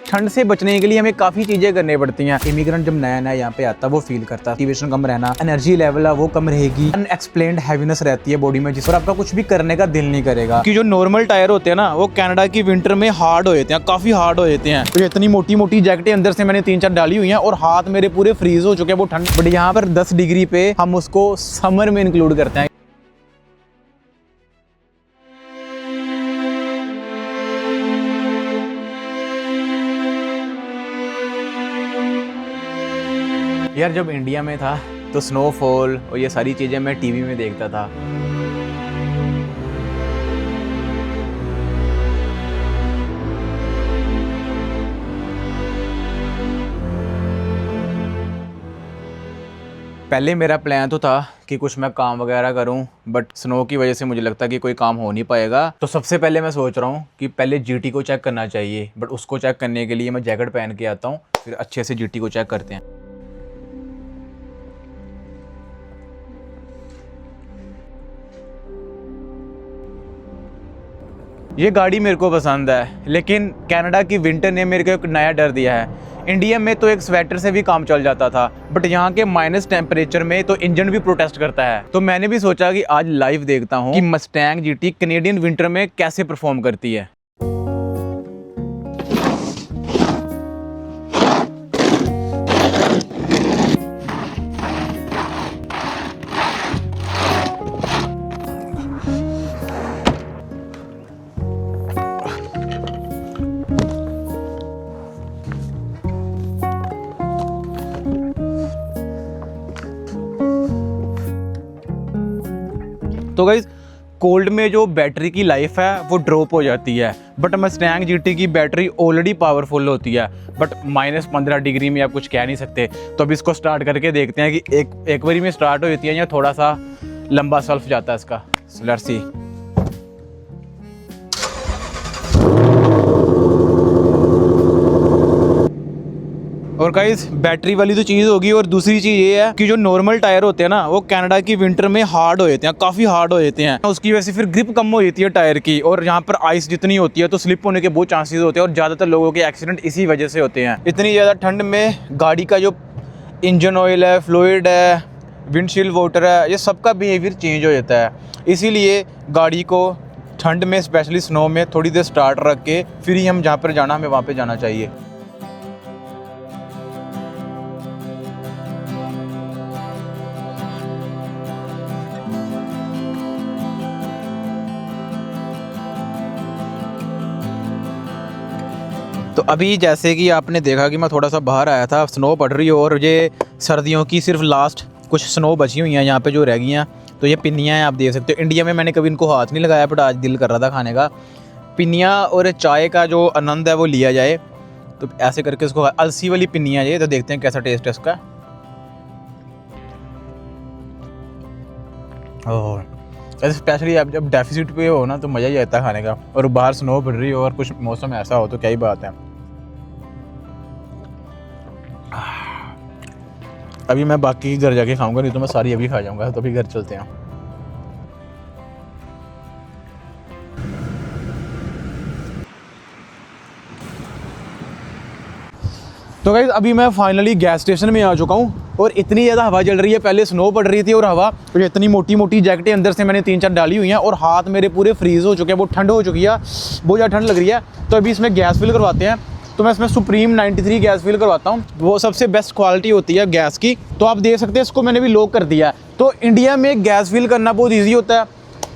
ठंड से बचने के लिए हमें काफ़ी चीज़ें करनी पड़ती हैं। इमिग्रेंट जब नया नया यहाँ पे आता है वो फील करता है मोटिवेशन कम रहना, एनर्जी लेवल है वो कम रहेगी, अनएक्सप्लेन्ड हैवीनेस रहती है बॉडी में, जिस पर आपका कुछ भी करने का दिल नहीं करेगा। कि जो नॉर्मल टायर होते हैं ना वो कनाडा की विंटर में हार्ड हो जाते हैं, काफ़ी हार्ड हो जाते हैं। तो इतनी मोटी मोटी जैकेटें अंदर से मैंने 3-4 डाली हुई हैं और हाथ मेरे पूरे फ्रीज हो चुके हैं वो ठंड। बट यहाँ पर 10 डिग्री पे हम उसको समर में इंक्लूड करते हैं। यार जब इंडिया में था तो स्नोफॉल और ये सारी चीज़ें मैं टीवी में देखता था। पहले मेरा प्लान तो था कि कुछ मैं काम वगैरह करूं, बट स्नो की वजह से मुझे लगता कि कोई काम हो नहीं पाएगा। तो सबसे पहले मैं सोच रहा हूं कि पहले जीटी को चेक करना चाहिए, बट उसको चेक करने के लिए मैं जैकेट पहन के आता हूं, फिर अच्छे से जीटी को चेक करते हैं। ये गाड़ी मेरे को पसंद है, लेकिन कनाडा की विंटर ने मेरे को एक नया डर दिया है। इंडिया में तो एक स्वेटर से भी काम चल जाता था, बट यहाँ के माइनस टेम्परेचर में तो इंजन भी प्रोटेस्ट करता है। तो मैंने भी सोचा कि आज लाइव देखता हूँ कि मस्टैंग जीटी कैनेडियन विंटर में कैसे परफॉर्म करती है। तो गाइस कोल्ड में जो बैटरी की लाइफ है वो ड्रॉप हो जाती है, बट मस्टैंग जीटी की बैटरी ऑलरेडी पावरफुल होती है। बट -15 डिग्री में आप कुछ कह नहीं सकते। तो अब इसको स्टार्ट करके देखते हैं कि एक बारी में स्टार्ट हो जाती है या थोड़ा सा लंबा सल्फ जाता है इसका। Let's see. और गाइस बैटरी वाली तो चीज़ होगी, और दूसरी चीज़ ये है कि जो नॉर्मल टायर होते हैं ना वो कनाडा की विंटर में हार्ड हो जाते हैं, काफ़ी हार्ड हो जाते हैं। उसकी वजह से फिर ग्रिप कम हो जाती है टायर की, और यहाँ पर आइस जितनी होती है तो स्लिप होने के बहुत चांसेस होते हैं, और ज़्यादातर लोगों के एक्सीडेंट इसी वजह से होते हैं। इतनी ज़्यादा ठंड में गाड़ी का जो इंजन ऑयल है, फ्लूइड है, विंडशील्ड वाटर है, ये सबका बिहेवियर चेंज हो जाता है। इसीलिए गाड़ी को ठंड में स्पेशली स्नो में थोड़ी देर स्टार्ट रख के फिर ही हम जहाँ पर जाना हमें वहाँ पर जाना चाहिए। तो अभी जैसे कि आपने देखा कि मैं थोड़ा सा बाहर आया था, स्नो पड़ रही है, और ये सर्दियों की सिर्फ लास्ट कुछ स्नो बची हुई हैं यहाँ पे जो रह गई हैं। तो ये पिन्नियाँ हैं, आप देख सकते हो। इंडिया में मैंने कभी इनको हाथ नहीं लगाया, बट आज दिल कर रहा था खाने का। पिन्नियाँ और चाय का जो आनंद है वो लिया जाए, तो ऐसे करके इसको अलसी वाली पिन्नियाँ ये, तो देखते हैं कैसा टेस्ट है इसका। और स्पेशली आप जब डेफिसिट पे हो ना तो मज़ा ही आता है खाने का, और बाहर स्नो पड़ रही हो और कुछ मौसम ऐसा हो तो क्या ही बात है। अभी मैं बाकी घर जाके खाऊंगा, नहीं तो मैं सारी अभी खा जाऊंगा। तो अभी घर चलते हैं। तो गाइस अभी मैं फाइनली गैस स्टेशन में आ चुका हूँ, और इतनी ज़्यादा हवा चल रही है। पहले स्नो पड़ रही थी और हवा, और इतनी मोटी मोटी जैकेटें अंदर से मैंने 3-4 डाली हुई हैं, और हाथ मेरे पूरे फ्रीज हो चुके हैं, बहुत ठंड हो चुकी है, बहुत ज़्यादा ठंड लग रही है। तो अभी इसमें गैस फिल करवाते हैं। तो मैं इसमें सुप्रीम 93 गैस फिल करवाता हूँ, वो सबसे बेस्ट क्वालिटी होती है गैस की। तो आप देख सकते हैं इसको मैंने भी लॉक कर दिया है। तो इंडिया में गैस फिल करना बहुत ईजी होता है।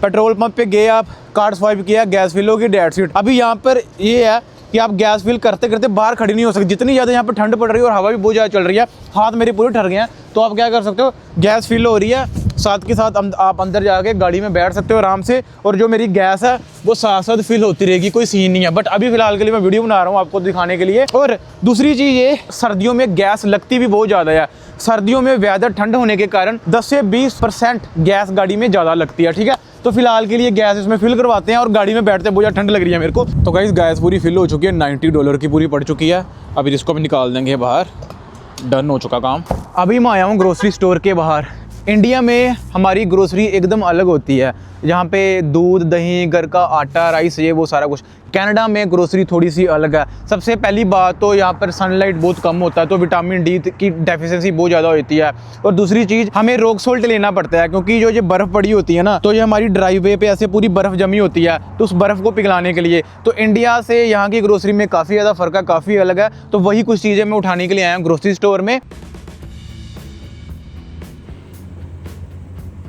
पेट्रोल पंप पे गए, आप कार्ड स्वाइप किया, गैस फिल होगी, डेट सीट। अभी यहाँ पर ये है कि आप गैस फिल करते करते बाहर खड़ी नहीं हो सकती। जितनी ज़्यादा यहाँ पर ठंड पड़ रही है और हवा भी बहुत ज़्यादा चल रही है, हाथ मेरे पूरे ठर गए हैं। तो आप क्या कर सकते हो, गैस फिल हो रही है, साथ के साथ आप अंदर जाके गाड़ी में बैठ सकते हो आराम से, और जो मेरी गैस है वो साथ साथ फिल होती रहेगी, कोई सीन नहीं है। बट अभी फिलहाल के लिए मैं वीडियो बना रहा हूँ आपको दिखाने के लिए। और दूसरी चीज़ ये, सर्दियों में गैस लगती भी बहुत ज़्यादा है। सर्दियों में वेदर ठंड होने के कारण 10 से 20% गैस गाड़ी में ज़्यादा लगती है, ठीक है। तो फिलहाल के लिए गैस इसमें फिल करवाते हैं, और गाड़ी में बैठते बहुत ज़्यादा ठंड लग रही है मेरे को। तो गाइस गैस पूरी फिल हो चुकी है, $90 की पूरी पड़ चुकी है। अभी इसको भी निकाल देंगे बाहर, डन हो चुका काम। अभी मैं आया हूँ ग्रोसरी स्टोर के बाहर, इंडिया में हमारी ग्रोसरी एकदम अलग होती है, जहाँ पे दूध, दही, घर का आटा, राइस, ये वो सारा कुछ। कनाडा में ग्रोसरी थोड़ी सी अलग है। सबसे पहली बात तो यहाँ पर सनलाइट बहुत कम होता है, तो विटामिन डी की डेफिशिएंसी बहुत ज़्यादा होती है। और दूसरी चीज़, हमें रॉक सॉल्ट लेना पड़ता है, क्योंकि जो ये बर्फ़ पड़ी होती है ना, तो ये हमारी ड्राइवे पे ऐसे पूरी बर्फ़ जमी होती है, तो उस बर्फ़ को पिघलाने के लिए। तो इंडिया से यहाँ की ग्रोसरी में काफ़ी ज़्यादा फ़र्क है, काफ़ी अलग है। तो वही कुछ चीज़ें मैं उठाने के लिए आया हूँ ग्रोसरी स्टोर में।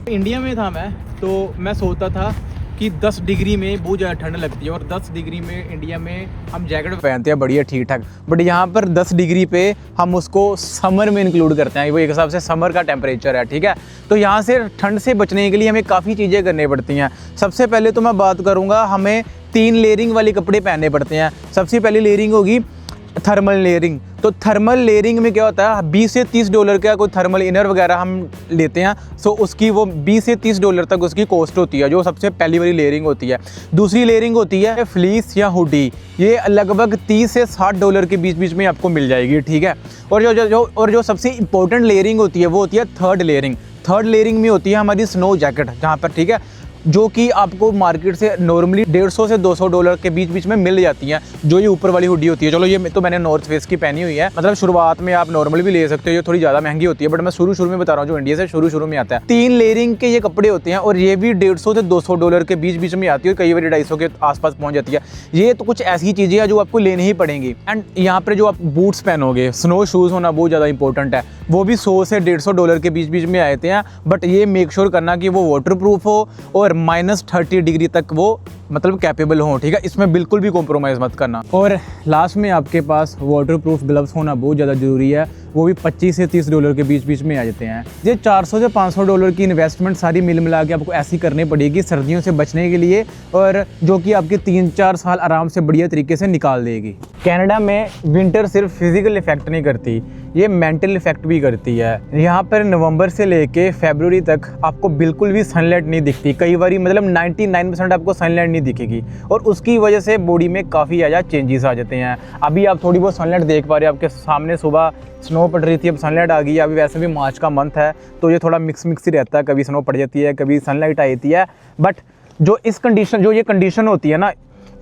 इंडिया में था मैं, तो मैं सोचता था कि 10 डिग्री में बहुत ज़्यादा ठंड लगती है, और 10 डिग्री में इंडिया में हम जैकेट पहनते हैं बढ़िया ठीक ठाक। बट यहाँ पर 10 डिग्री पे हम उसको समर में इंक्लूड करते हैं, वो एक हिसाब से समर का टेम्परेचर है, ठीक है। तो यहाँ से ठंड से बचने के लिए हमें काफ़ी चीज़ें करनी पड़ती हैं। सबसे पहले तो मैं बात करूँगा, हमें 3 लेयरिंग वाले कपड़े पहनने पड़ते हैं। सबसे पहली लेयरिंग होगी थर्मल लेयरिंग। तो थर्मल लेयरिंग में क्या होता है, $20 से $30 का कोई थर्मल इनर वगैरह हम लेते हैं, सो उसकी वो $20 से $30 तक उसकी कॉस्ट होती है, जो सबसे पहली वाली लेयरिंग होती है। दूसरी लेयरिंग होती है फ्लीस या हुडी, ये लगभग $30 से $60 के बीच में आपको मिल जाएगी, ठीक है। और जो सबसे इंपॉर्टेंट लेयरिंग होती है वो होती है थर्ड लेयरिंग। थर्ड लेयरिंग में होती है हमारी स्नो जैकेट, जहाँ पर, ठीक है, जो कि आपको मार्केट से नॉर्मली $150 से $200 के बीच में मिल जाती हैं, जो ये ऊपर वाली हुडी होती है। चलो, ये तो मैंने नॉर्थ फेस की पहनी हुई है, मतलब शुरुआत में आप नॉर्मल भी ले सकते हो, ये थोड़ी ज़्यादा महंगी होती है, बट मैं शुरू में बता रहा हूँ जो इंडिया से शुरू में आता है। 3 लेयरिंग के ये कपड़े होते हैं, और ये भी $150 से $200 के बीच में आती है, और कई बार $250 के आसपास पहुँच जाती है। ये तो कुछ ऐसी चीज़ें हैं जो आपको लेनी ही पड़ेंगी। एंड यहाँ पर जो आप बूट्स पहनोगे, स्नो शूज़ होना बहुत ज़्यादा इंपॉर्टेंट है, वो भी $100 से $150 के बीच में आते हैं। बट ये मेक श्योर करना कि वो वाटर प्रूफ हो और -30 डिग्री तक वो मतलब कैपेबल हो, ठीक है। इसमें बिल्कुल भी कॉम्प्रोमाइज़ मत करना। और लास्ट में आपके पास वाटर प्रूफ ग्लव्स होना बहुत ज़्यादा ज़रूरी है, वो भी $25 से $30 के बीच में आ जाते हैं। ये $400 से $500 की इन्वेस्टमेंट सारी मिल मिला के आपको ऐसी करनी पड़ेगी सर्दियों से बचने के लिए, और जो कि आपके 3-4 साल आराम से बढ़िया तरीके से निकाल देगी। कनाडा में विंटर सिर्फ फिजिकल इफेक्ट नहीं करती, ये मेंटल इफेक्ट भी करती है। यहाँ पर नवंबर से लेके फरवरी तक आपको बिल्कुल भी सनलाइट नहीं दिखती, कई बार मतलब 99% आपको सनलाइट नहीं दिखेगी, और उसकी वजह से बॉडी में काफ़ी ज़्यादा चेंजेस आ जाते हैं। अभी आप थोड़ी बहुत सनलाइट देख पा रहे हो, आपके सामने सुबह स्नो पड़ रही थी, अब सनलाइट आ गई है। अभी वैसे भी मार्च का मंथ है, तो ये थोड़ा मिक्स ही रहता है, कभी स्नो पड़ जाती है, कभी सनलाइट आ जाती है। बट जो ये कंडीशन होती है ना,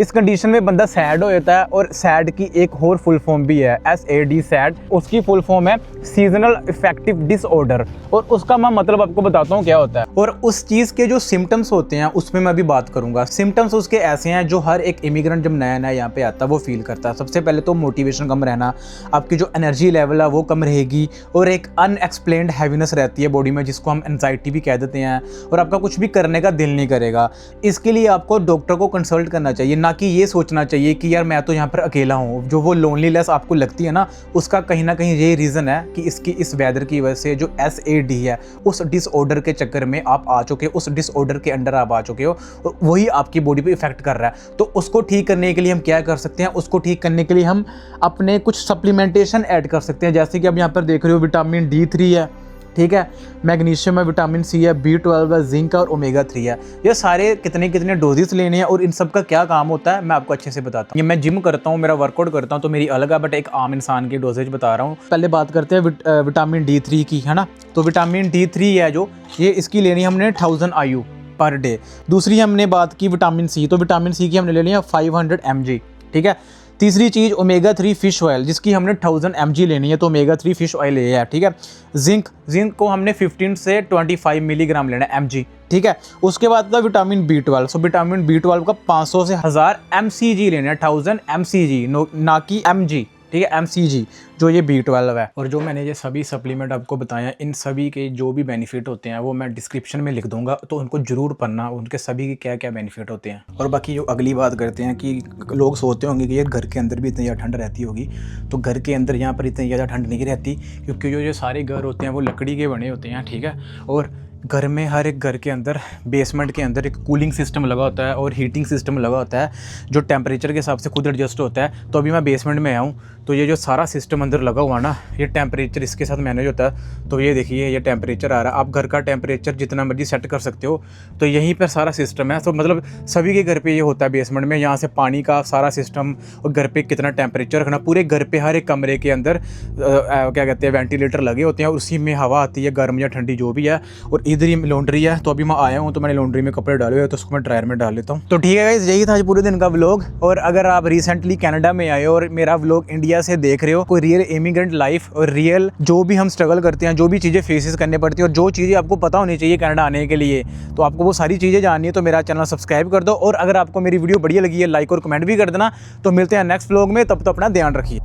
इस कंडीशन में बंदा सैड हो जाता है, और सैड की एक और फुल फॉर्म भी है, SAD सैड। उसकी फुल फॉर्म है सीजनल इफेक्टिव डिसऑर्डर, और उसका मैं मतलब आपको बताता हूँ क्या होता है। और उस चीज़ के जो सिम्टम्स होते हैं उसमें मैं भी बात करूँगा। सिम्टम्स उसके ऐसे हैं जो हर एक इमिग्रेंट जब नया यहाँ पे आता है वो फील करता है। सबसे पहले तो मोटिवेशन कम रहना, आपकी जो एनर्जी लेवल है वो कम रहेगी, और एक अनएक्सप्लेन्ड हैवीनेस रहती है बॉडी में, जिसको हम एंजाइटी भी कह देते हैं, और आपका कुछ भी करने का दिल नहीं करेगा। इसके लिए आपको डॉक्टर को कंसल्ट करना चाहिए, ना कि ये सोचना चाहिए कि यार मैं तो यहाँ पर अकेला हूँ। जो वो लोनलीनेस आपको लगती है ना, उसका कहीं ना कहीं ये रीज़न है कि इसकी इस वेदर की वजह से जो SAD है, उस डिसऑर्डर के चक्कर में आप आ चुके हो, उस डिसऑर्डर के अंडर आप आ चुके हो, और वही आपकी बॉडी पे इफेक्ट कर रहा है। तो उसको ठीक करने के लिए हम क्या कर सकते हैं, उसको ठीक करने के लिए हम अपने कुछ सप्लीमेंटेशन ऐड कर सकते हैं। जैसे कि आप यहाँ पर देख रहे हो, विटामिन D3 है, ठीक है, मैग्नीशियम है, विटामिन C है, B12 है, जिंक और ओमेगा 3 है। ये सारे कितने डोजेस लेने हैं, और इन सब का क्या काम होता है मैं आपको अच्छे से बताता हूँ। ये मैं जिम करता हूँ, मेरा वर्कआउट करता हूँ, तो मेरी अलग है, बट एक आम इंसान की डोजेज बता रहा हूँ। पहले बात करते हैं विटामिन D3 की, है ना। तो विटामिन D3 है जो, ये इसकी लेनी हमने 1000 IU पर डे। दूसरी हमने बात की विटामिन C, तो विटामिन C की हमने ले लिया 500 mg, ठीक है। तीसरी चीज़ ओमेगा 3 फिश ऑयल, जिसकी हमने 1000 mg लेनी है, तो ओमेगा 3 फिश ऑयल ले है, ठीक है। जिंक को हमने 15 से 25 मिलीग्राम लेना है mg, ठीक है। उसके बाद था vitamin B12, so vitamin B12 का 500 से 1000 mcg लेना है, 1000 mcg, ना कि mg, ठीक है, mcg, जो ये B12 है। और जो मैंने ये सभी सप्लीमेंट आपको बताया, इन सभी के जो भी बेनिफिट होते हैं वो मैं डिस्क्रिप्शन में लिख दूंगा, तो उनको ज़रूर पढ़ना, उनके सभी के क्या क्या बेनिफिट होते हैं। और बाकी जो अगली बात करते हैं कि लोग सोचते होंगे कि ये घर के अंदर भी इतनी ज़्यादा ठंड रहती होगी, तो घर के अंदर यहाँ पर इतनी ज़्यादा ठंड नहीं रहती, क्योंकि जो सारे घर होते हैं वो लकड़ी के बने होते हैं, ठीक है। और घर में, हर एक घर के अंदर बेसमेंट के अंदर एक कूलिंग सिस्टम लगा होता है और हीटिंग सिस्टम लगा होता है, जो टेम्परेचर के हिसाब से खुद एडजस्ट होता है। तो अभी मैं बेसमेंट में आया हूँ, तो ये जो सारा सिस्टम अंदर लगा हुआ ना, ये टेम्परेचर इसके साथ मैनेज होता है। तो ये देखिए ये टेम्परेचर आ रहा है, आप घर का टेम्परेचर जितना मर्जी सेट कर सकते हो। तो यहीं पर सारा सिस्टम है। तो मतलब सभी के घर पे ये होता है बेसमेंट में, यहाँ से पानी का सारा सिस्टम और घर पे कितना टेम्परेचर रखना, पूरे घर पे हर एक कमरे के अंदर क्या कहते हैं वेंटिलेटर लगे होते हैं और उसी में हवा आती है गर्म या ठंडी जो भी है। और इधर ही लॉन्ड्री है। तो अभी मैं आया हूँ तो मैंने लॉन्ड्री में कपड़े डाले हुए, तो उसको मैं ड्रायर में डाल लेता हूँ। तो ठीक है गाइस, यही था आज पूरे दिन का व्लॉग। और अगर आप रिसेंटली कनाडा में आए हो और मेरा व्लॉग इंडिया से देख रहे हो, कोई रियल इमिग्रेंट लाइफ और रियल जो भी हम स्ट्रगल करते हैं, जो भी चीज़ें फेसेस करनी पड़ती है और जो चीज़ें आपको पता होनी चाहिए कनाडा आने के लिए, तो आपको वो सारी चीज़ें जाननी है तो मेरा चैनल सब्सक्राइब कर दो। और अगर आपको मेरी वीडियो बढ़िया लगी है लाइक और कमेंट भी कर देना। तो मिलते हैं नेक्स्ट व्लॉग में, तब तो अपना ध्यान रखिए।